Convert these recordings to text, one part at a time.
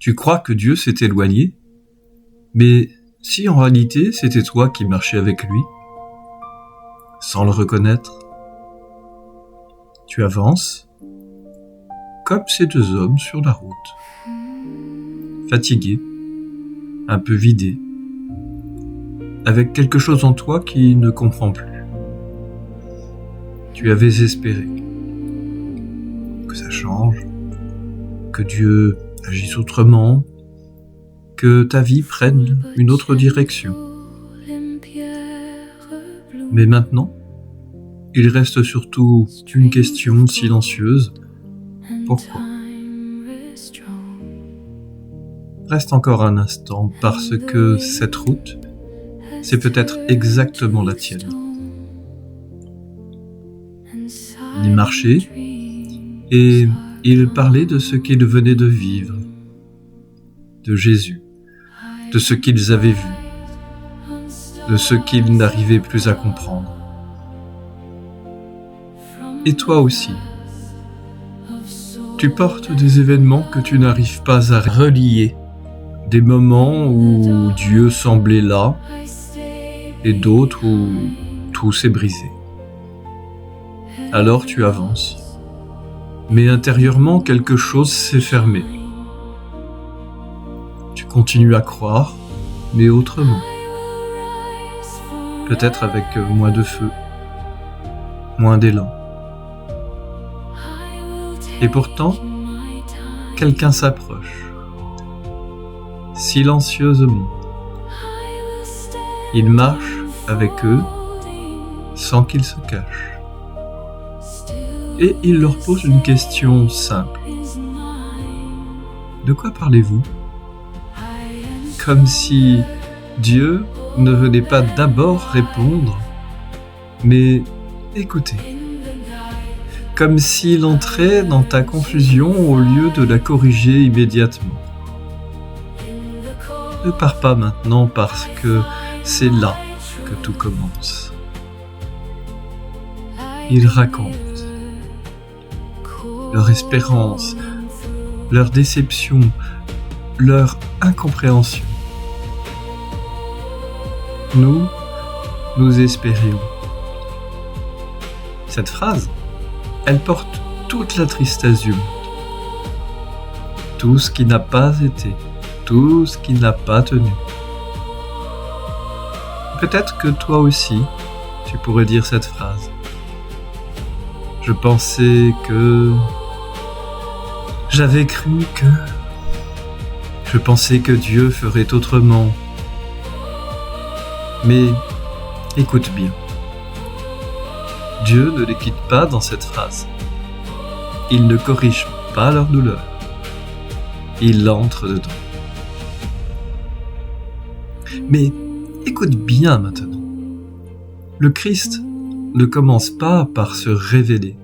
Tu crois que Dieu s'est éloigné, mais si en réalité c'était toi qui marchais avec lui, sans le reconnaître. Tu avances, comme ces deux hommes sur la route, fatigués, un peu vidés, avec quelque chose en toi qui ne comprend plus. Tu avais espéré que ça change, que Dieu agisse autrement, que ta vie prenne une autre direction. Mais maintenant, il reste surtout une question silencieuse. Pourquoi ? Reste encore un instant, parce que cette route, c'est peut-être exactement la tienne. Il y marchait, et il parlait de ce qu'ils venaient de vivre, de Jésus, de ce qu'ils avaient vu, de ce qu'ils n'arrivaient plus à comprendre. Et toi aussi, tu portes des événements que tu n'arrives pas à relier, des moments où Dieu semblait là, et d'autres où tout s'est brisé. Alors tu avances, mais intérieurement quelque chose s'est fermé. Tu continues à croire, mais autrement. Peut-être avec moins de feu, moins d'élan. Et pourtant, quelqu'un s'approche, silencieusement. Il marche avec eux sans qu'ils se cachent. Et il leur pose une question simple. De quoi parlez-vous ? Comme si Dieu ne venait pas d'abord répondre, mais écouter. Comme s'il entrait dans ta confusion au lieu de la corriger immédiatement. Ne pars pas maintenant parce que c'est là que tout commence. Ils racontent leur espérance, leur déception, leur incompréhension. Nous espérions. Cette phrase, elle porte toute la tristesse du monde. Tout ce qui n'a pas été, tout ce qui n'a pas tenu. Peut-être que toi aussi, tu pourrais dire cette phrase. Je pensais que... J'avais cru que... Je pensais que Dieu ferait autrement. Mais écoute bien. Dieu ne les quitte pas dans cette phrase. Il ne corrige pas leur douleur. Il entre dedans. Mais écoute bien maintenant. Le Christ ne commence pas par se révéler.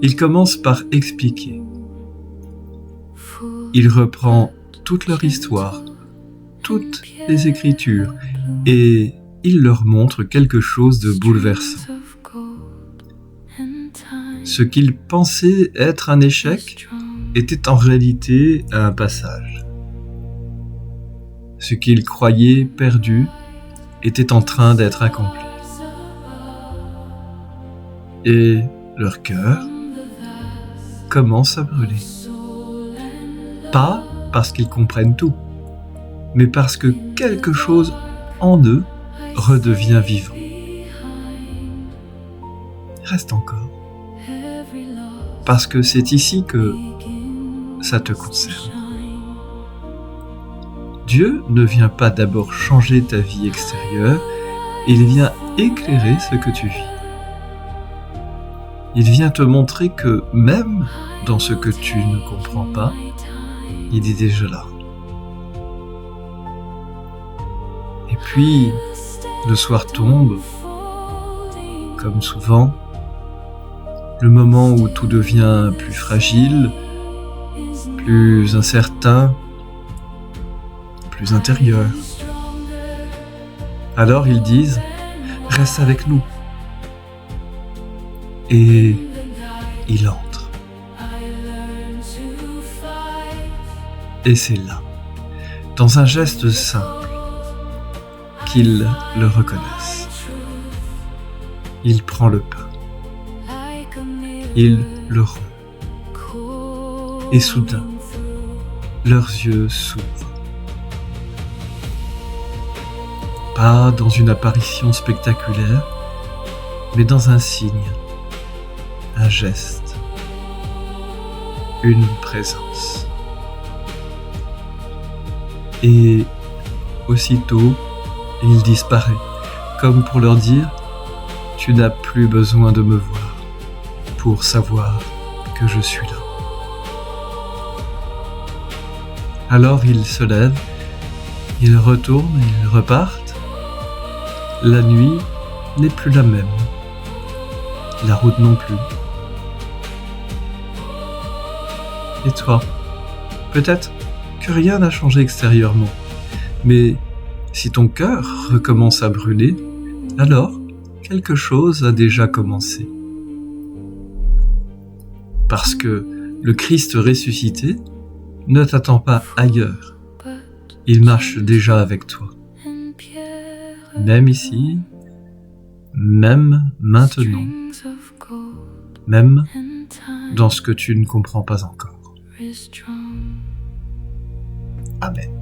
Il commence par expliquer. Il reprend toute leur histoire, toutes les Écritures, et il leur montre quelque chose de bouleversant. Ce qu'ils pensaient être un échec était en réalité un passage. Ce qu'ils croyaient perdu était en train d'être accompli. Et leur cœur commence à brûler. Pas parce qu'ils comprennent tout, mais parce que quelque chose en eux redevient vivant. Reste encore. Parce que c'est ici que ça te concerne. Dieu ne vient pas d'abord changer ta vie extérieure, il vient éclairer ce que tu vis. Il vient te montrer que même dans ce que tu ne comprends pas, il est déjà là. Et puis, le soir tombe, comme souvent, le moment où tout devient plus fragile, plus incertain, plus intérieur. Alors ils disent « Reste avec nous ». Et il entre. Et c'est là, dans un geste simple, qu'ils le reconnaissent. Il prend le pain. Il le rompt. Et soudain, leurs yeux s'ouvrent. Pas dans une apparition spectaculaire, mais dans un signe, un geste, une présence. Et aussitôt, il disparaît, comme pour leur dire « Tu n'as plus besoin de me voir pour savoir que je suis là. » Alors ils se lèvent, ils retournent, ils repartent. La nuit n'est plus la même, la route non plus. Et toi, peut-être que rien n'a changé extérieurement, mais si ton cœur recommence à brûler, alors quelque chose a déjà commencé. Parce que le Christ ressuscité ne t'attend pas ailleurs, il marche déjà avec toi. Même ici, même maintenant, même dans ce que tu ne comprends pas encore. Amen.